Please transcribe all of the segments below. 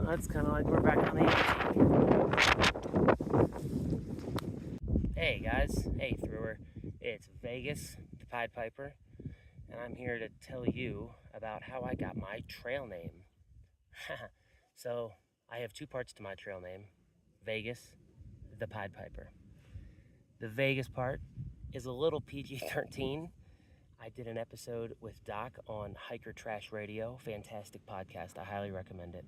That's kind of like we're back on the AT. Hey guys, hey Thru-R. It's Vegas, the Pied Piper, and I'm here to tell you about how I got my trail name. So, I have two parts to my trail name: Vegas, the Pied Piper. The Vegas part is a little PG-13. I did an episode with Doc on Hiker Trash Radio, fantastic podcast. I highly recommend it.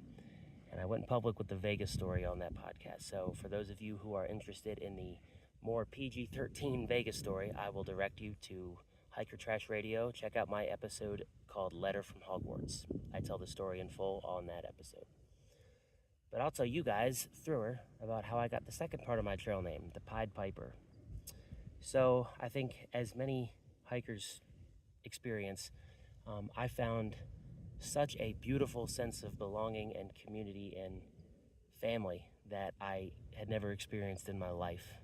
And I went public with the Vegas story on that podcast. So for those of you who are interested in the more PG-13 Vegas story, I will direct you to Hiker Trash Radio. Check out my episode called Letter from Hogwarts. I tell the story in full on that episode. But I'll tell you guys, Thru-R, about how I got the second part of my trail name, the Pied Piper. So I think as many hikers experience, I found such a beautiful sense of belonging and community and family that I had never experienced in my life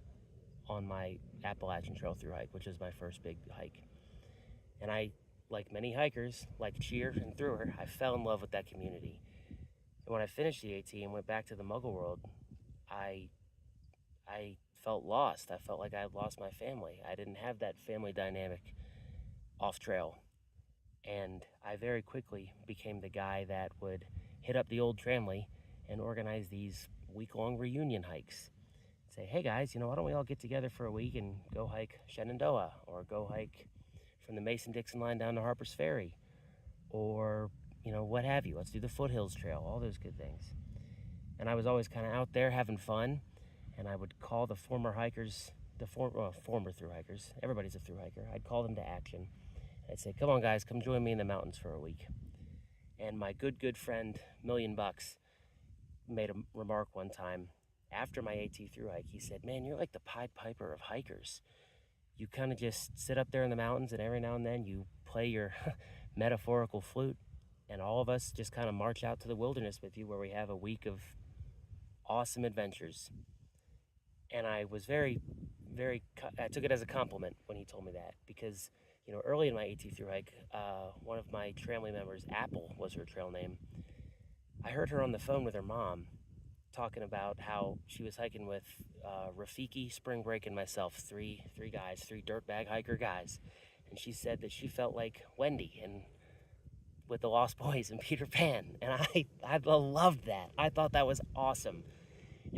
on my Appalachian Trail through hike, which is my first big hike. And I, like many hikers, like Cheer and Thru-R, I fell in love with that community. And when I finished the AT and went back to the Muggle world, I felt lost. I felt like I had lost my family. I didn't have that family dynamic off trail. And I very quickly became the guy that would hit up the old tramway and organize these week-long reunion hikes. Say, hey guys, why don't we all get together for a week and go hike Shenandoah, or go hike from the Mason-Dixon line down to Harper's Ferry, or, what have you. Let's do the Foothills Trail, all those good things. And I was always kind of out there having fun, and I would call the former hikers, former thru hikers, everybody's a thru hiker, I'd call them to action. I'd say, come on guys, come join me in the mountains for a week. And my good friend, Million Bucks, made a remark one time after my AT thru hike. He said, man, you're like the Pied Piper of hikers. You kind of just sit up there in the mountains, and every now and then you play your metaphorical flute, and all of us just kind of march out to the wilderness with you, where we have a week of awesome adventures. And I was I took it as a compliment when he told me that, because early in my AT thru hike, one of my family members, Apple was her trail name, I heard her on the phone with her mom talking about how she was hiking with Rafiki, Spring Break, and myself, three dirtbag hiker guys. And she said that she felt like Wendy and with the Lost Boys and Peter Pan. And I loved that. I thought that was awesome.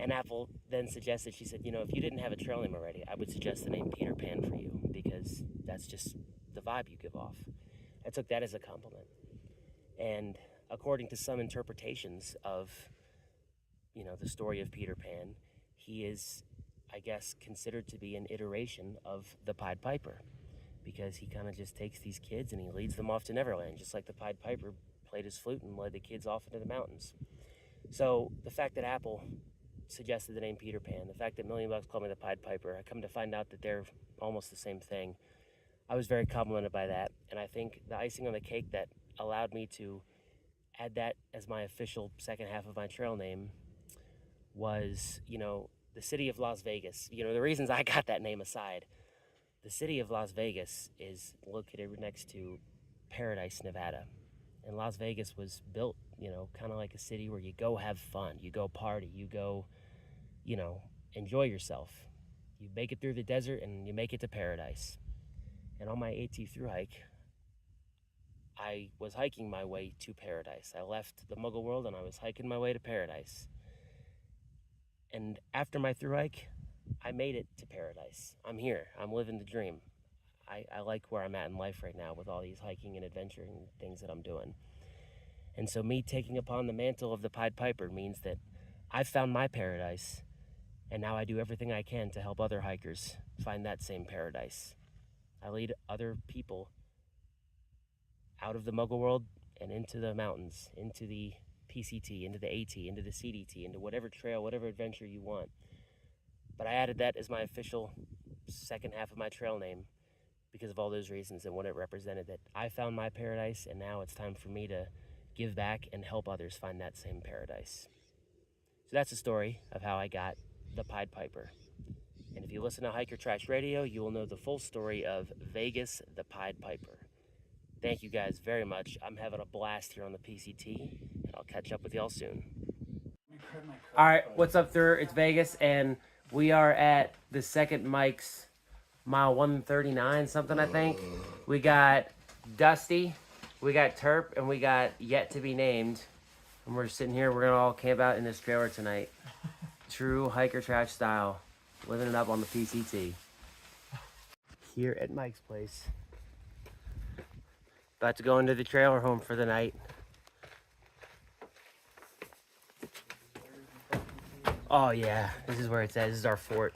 And Apple then suggested, she said, if you didn't have a trail name already, I would suggest the name Peter Pan for you, because that's just the vibe you give off. I took that as a compliment. And according to some interpretations of, the story of Peter Pan, he is, I guess, considered to be an iteration of the Pied Piper, because he kind of just takes these kids and he leads them off to Neverland, just like the Pied Piper played his flute and led the kids off into the mountains. So the fact that Apple suggested the name Peter Pan, the fact that Million Bucks called me the Pied Piper, I come to find out that they're almost the same thing. I was very complimented by that, and I think the icing on the cake that allowed me to add that as my official second half of my trail name was, the city of Las Vegas. The reasons I got that name aside, the city of Las Vegas is located next to Paradise, Nevada. And Las Vegas was built, kind of like a city where you go have fun, you go party, you go, enjoy yourself. You make it through the desert and you make it to paradise. And on my AT thru hike, I was hiking my way to paradise. I left the Muggle world and I was hiking my way to paradise. And after my thru hike, I made it to paradise. I'm here. I'm living the dream. I like where I'm at in life right now with all these hiking and adventuring things that I'm doing. And so me taking upon the mantle of the Pied Piper means that I've found my paradise, and now I do everything I can to help other hikers find that same paradise. I lead other people out of the Muggle world and into the mountains, into the PCT, into the AT, into the CDT, into whatever trail, whatever adventure you want. But I added that as my official second half of my trail name because of all those reasons and what it represented, that I found my paradise, and now it's time for me to give back and help others find that same paradise. So that's the story of how I got the Pied Piper. And if you listen to Hiker Trash Radio, you will know the full story of Vegas, the Pied Piper. Thank you guys very much. I'm having a blast here on the PCT, and I'll catch up with y'all soon. All right, what's up, Thru-R? It's Vegas, and we are at the second Mike's mile 139, something I think. We got Dusty, we got Terp, and we got Yet to Be Named. And we're sitting here. We're gonna all camp out in this trailer tonight. True hiker trash style, living it up on the PCT. Here at Mike's place. About to go into the trailer home for the night. Oh yeah, this is where it's at. This is our fort.